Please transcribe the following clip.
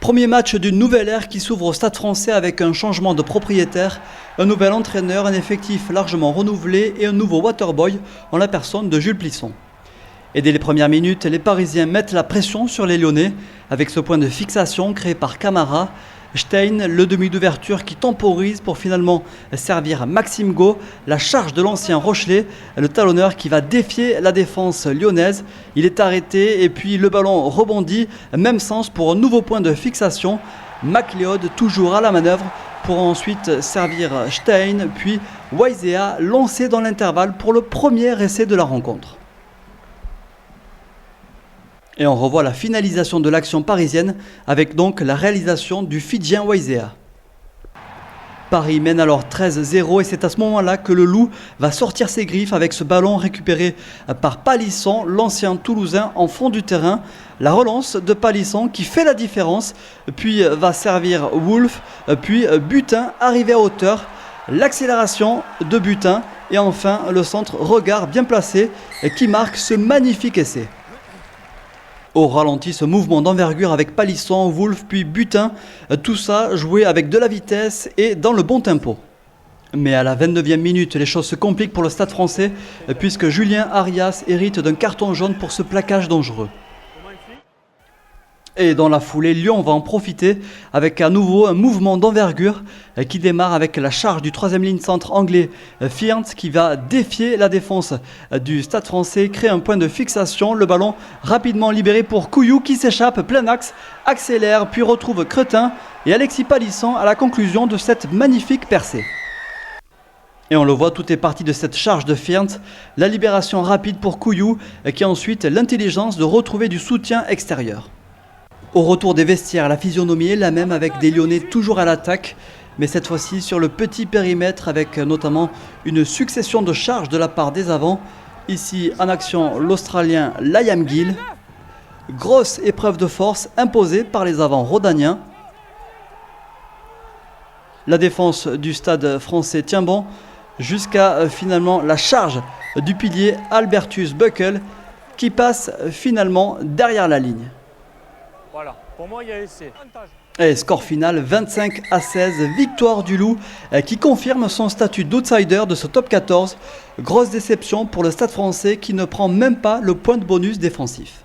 Premier match d'une nouvelle ère qui s'ouvre au Stade Français avec un changement de propriétaire, un nouvel entraîneur, un effectif largement renouvelé et un nouveau waterboy en la personne de Jules Plisson. Et dès les premières minutes, les Parisiens mettent la pression sur les Lyonnais avec ce point de fixation créé par Camara. Stein, le demi d'ouverture qui temporise pour finalement servir Maxime Go, la charge de l'ancien Rochelais, le talonneur qui va défier la défense lyonnaise. Il est arrêté et puis le ballon rebondit, même sens pour un nouveau point de fixation. McLeod toujours à la manœuvre pour ensuite servir Stein, puis Waisea lancé dans l'intervalle pour le premier essai de la rencontre. Et on revoit la finalisation de l'action parisienne avec donc la réalisation du Fidjien Waisea. Paris mène alors 13-0 et c'est à ce moment-là que le Loup va sortir ses griffes avec ce ballon récupéré par Palisson, l'ancien Toulousain en fond du terrain. La relance de Palisson qui fait la différence, puis va servir Wolf, puis Butin arrivé à hauteur. L'accélération de Butin et enfin le centre regard bien placé qui marque ce magnifique essai. Au ralenti, ce mouvement d'envergure avec Palisson, Wolf puis Butin, tout ça joué avec de la vitesse et dans le bon tempo. Mais à la 29e minute, les choses se compliquent pour le Stade Français puisque Julien Arias hérite d'un carton jaune pour ce plaquage dangereux. Et dans la foulée, Lyon va en profiter avec à nouveau un mouvement d'envergure qui démarre avec la charge du troisième ligne centre anglais Fiant qui va défier la défense du Stade Français, créer un point de fixation, le ballon rapidement libéré pour Couillou qui s'échappe plein axe, accélère puis retrouve Cretin et Alexis Palisson à la conclusion de cette magnifique percée. Et on le voit, tout est parti de cette charge de Fiant, la libération rapide pour Couillou qui a ensuite l'intelligence de retrouver du soutien extérieur. Au retour des vestiaires, la physionomie est la même avec des Lyonnais toujours à l'attaque, mais cette fois-ci sur le petit périmètre avec notamment une succession de charges de la part des avants. Ici en action l'Australien Liam Gill. Grosse épreuve de force imposée par les avants rhodaniens. La défense du Stade Français tient bon jusqu'à finalement la charge du pilier Albertus Buckle qui passe finalement derrière la ligne. Voilà, pour moi il y a essai. Et score final 25-16, victoire du Loup qui confirme son statut d'outsider de ce top 14. Grosse déception pour le Stade Français qui ne prend même pas le point de bonus défensif.